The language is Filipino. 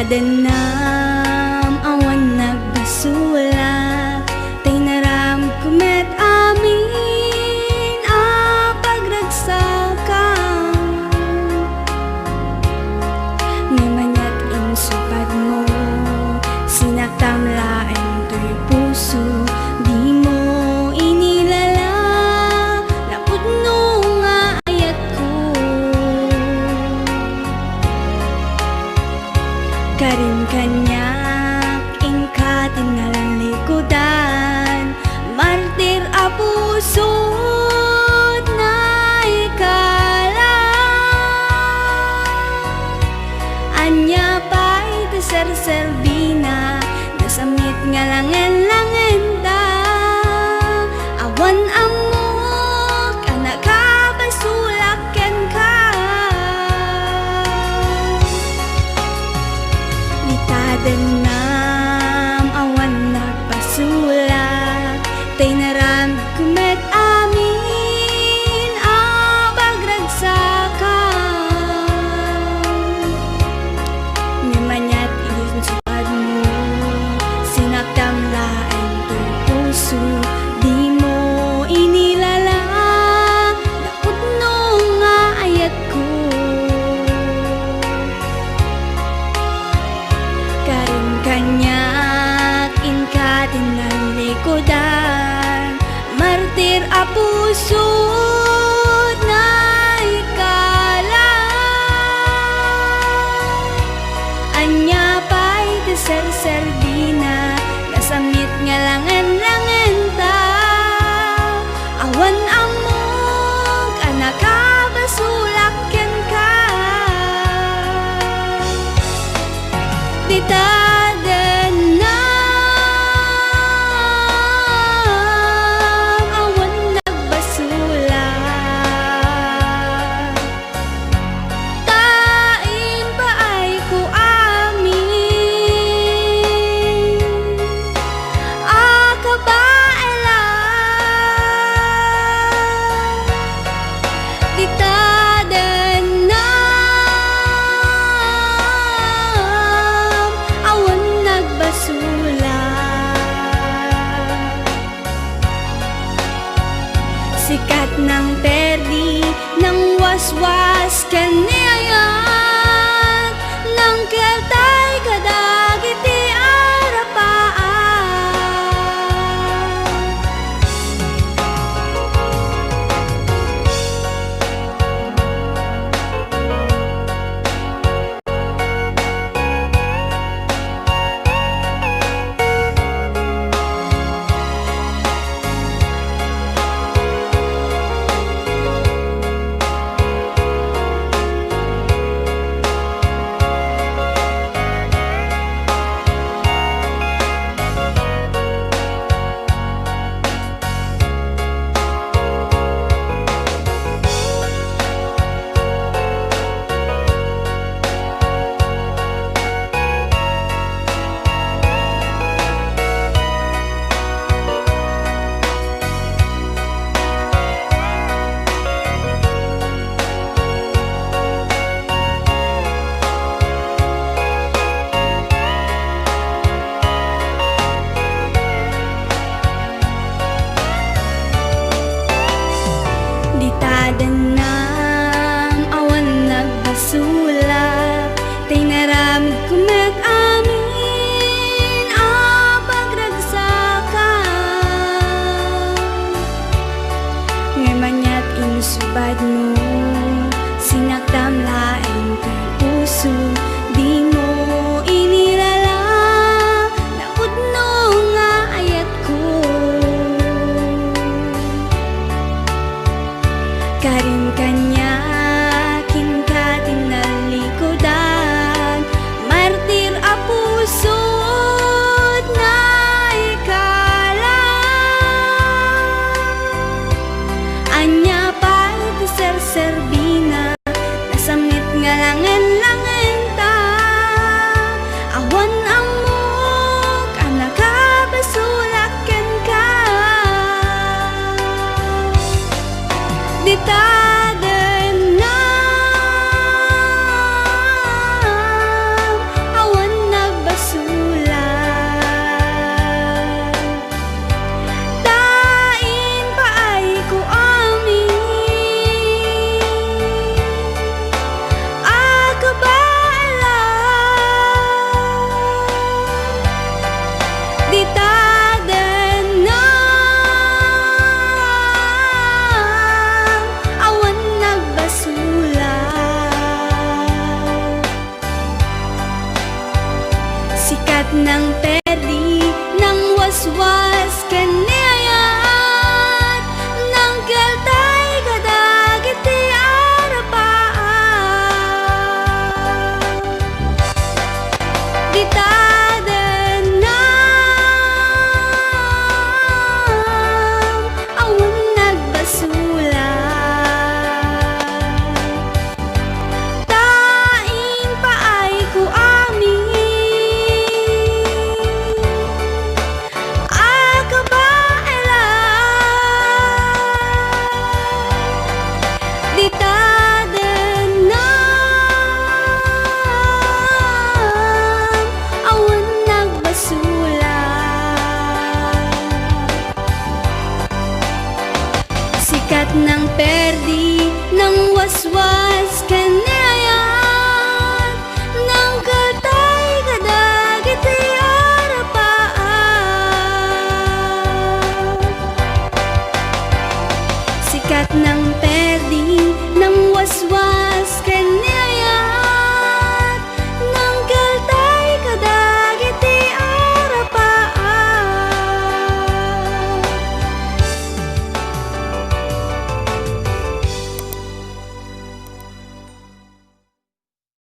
Dadanam awan nagbasula, tay naram kumet amin a pagragsakan. Ngamanyak insupad mo, sinaktam laeng to'y puso, di mo inilala, lapud no nga ayat ko. Karin kanyak ingkatin ngalan likodan, martir a pusod na ikala. Anya pa'y taserserbina, nasamit nga langen-langen ta. Awan amok, anak ka basulaken ka. Dadanam awan nagpasulak, tay naram kumet amin a pagragsakan. Ngamanya't insupad mo, sinaktam laeng to'y puso, di mo inilala, lapud no nga ayat ko. Karin kanyak inkatin ng likodan, martir a pusod na ikala. Anya pa'y taserserbina, nasamit nga langen-langen ta. Awan amok, anak ka basulaken ka. Di dadanam awan nagbasulat, tain pa ay ko amin a kabaelan. Di dadanam awan nagbasulat, sikat ng peri ng waswas ka